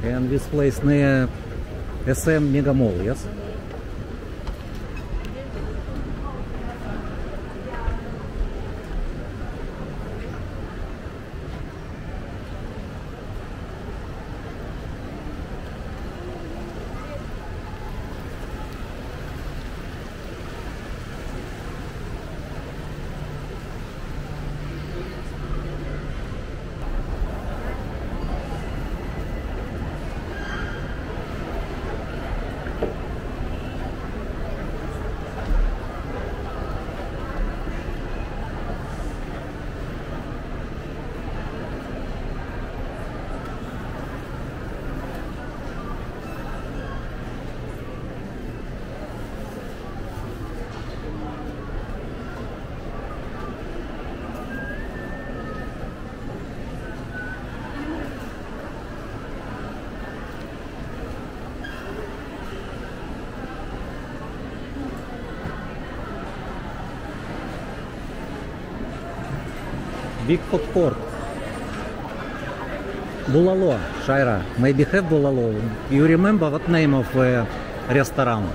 And this place near SM Mega Mall, yes? Big food court. Bulalo, Shaira. Maybe have Bulalo. You remember what name of restaurant?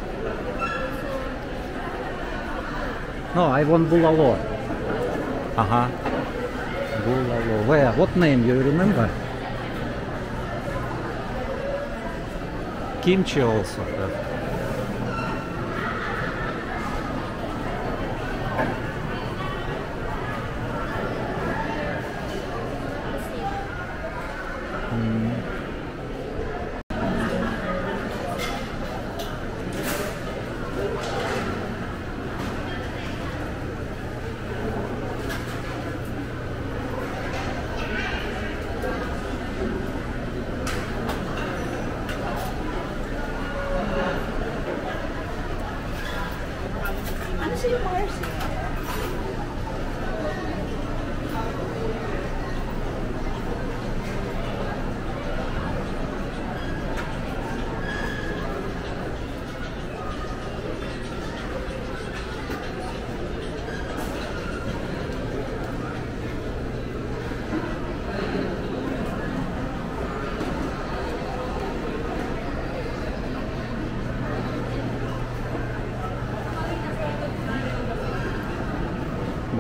No, I want Bulalo. Aha. Bulalo. Where? What name? You remember? Kimchi also.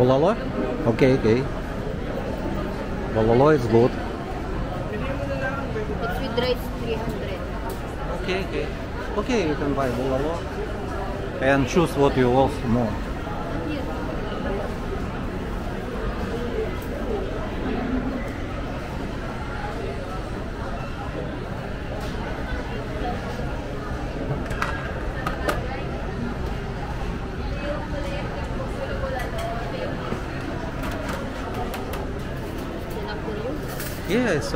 Bulalo? Okay, okay. Bulalo is good. It's with rice 300. Okay, okay. Okay, you can buy bulalo and choose what you want more. Yes.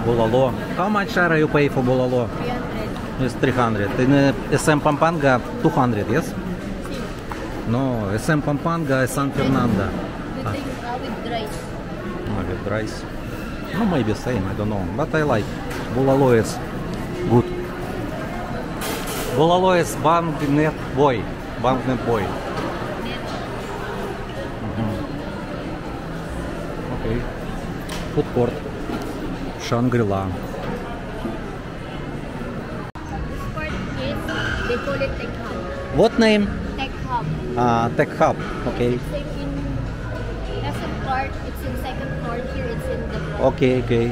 Bulalo. How much Shara you pay for bulalo? 300. It's 300. In SM Pampanga, 200, yes? No, SM Pampanga, San Fernando. With rice. With rice. No, maybe same, I don't know. But I like. Bulalo is good. Bulalo is banknet boy. Banknet boy. Okay. Food court. Shangri-La. This part is, they call it Tech Hub. What name? Tech Hub. Tech Hub. Okay. It's like in second part, it's in second floor. Here it's in the front. Okay, okay.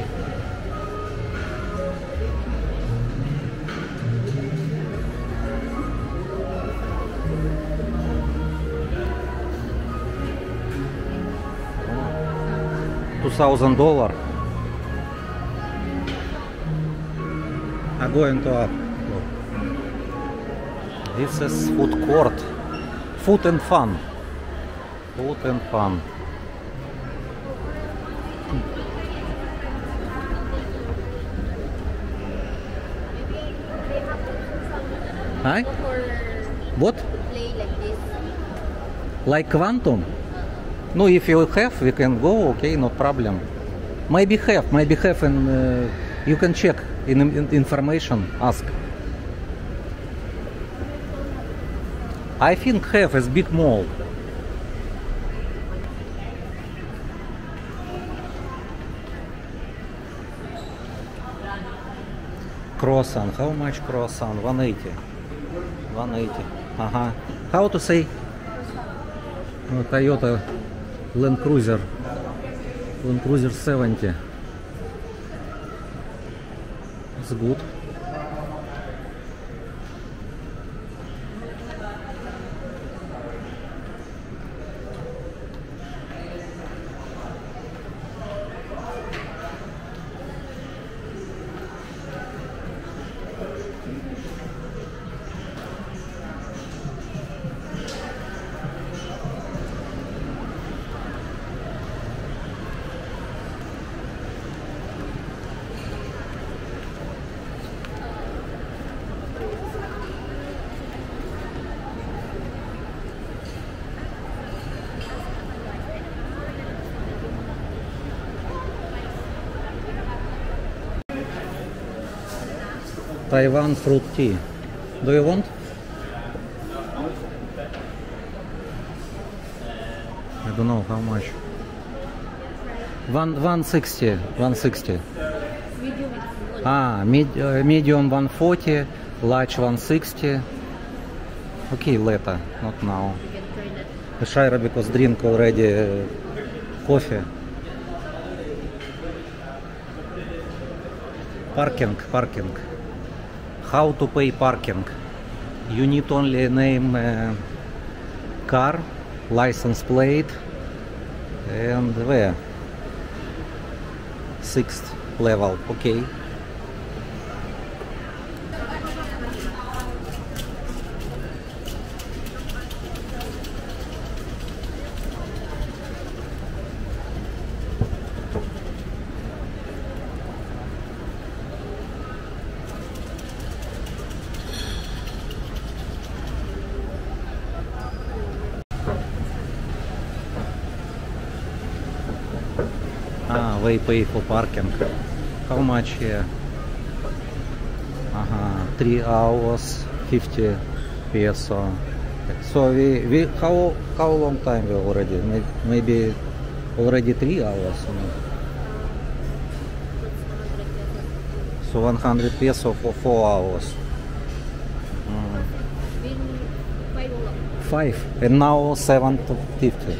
$2,000. I'm going to up. This is food court. Food and fun. Food and fun. Hi? Go for What? play like this. Like Quantum? No, if you have, we can go. Okay, no problem. Maybe have, and you can check in information. Ask. I think have is big mall. Croissant. How much croissant? 180. 180. Ага. How to say? Oh, Toyota Land Cruiser. Land Cruiser 70. It's good. Taiwan fruit tea. Do you want? I don't know how much. 160. 160. Medium is small. Medium 140, large 160. Okay, later, not now. You can try that. Shira because drink already coffee. Parking. How to pay parking? You need only name car, license plate, and where? 6th level. Okay. They pay for parking. How much here? 3 hours, 50 peso. So we how long time we already? Maybe already 3 hours. So 100 peso for 4 hours. Been 5 o'clock. 5 and now 7:50.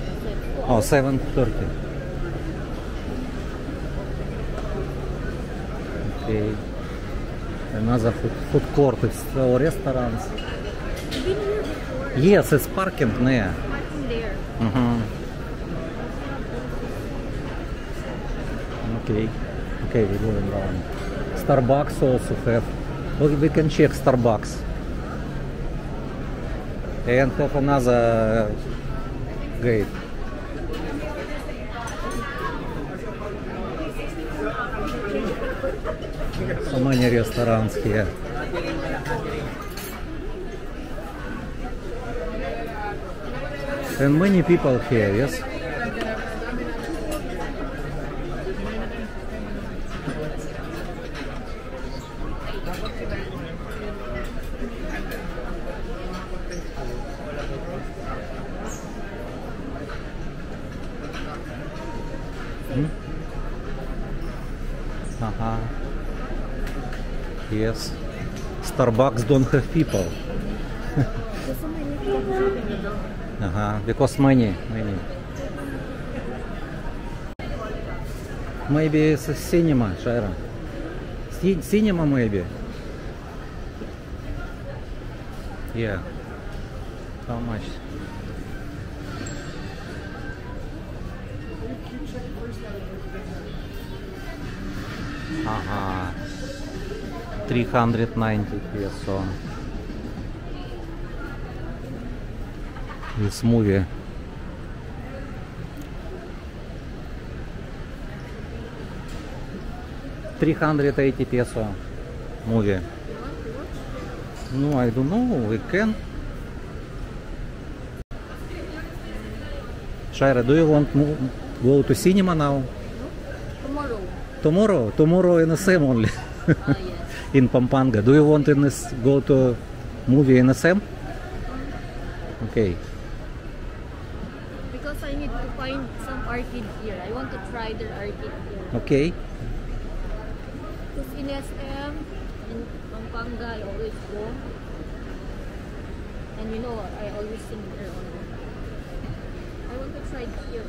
Oh, 7:30. Okay. Another food court. It's restaurants. You've been here before. Yes, it's parking there. Parking there. Okay. Okay, we're going down. Starbucks also have. We can check Starbucks. And have another gate. So many restaurants here. And many people here, yes? Yes. Starbucks don't have people. There's so many people shopping. Because many. Maybe it's a cinema, Shira. Cinema maybe. Yeah. How much? Ага. 390 peso. This movie. $380 peso movie. No, I don't know. We can. Shaira, do you want to go to cinema now? Tomorrow. Tomorrow? Tomorrow in SM only. Yes. In Pampanga. Do you want to go to movie in SM? Okay. Because I need to find some arcade here. I want to try their arcade here. Okay. Because in SM, in Pampanga, I always go. And you know, I always sing there only. I want to try here.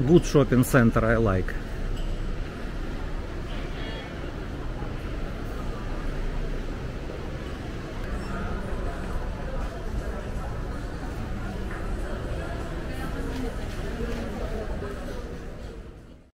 Good shopping center, I like.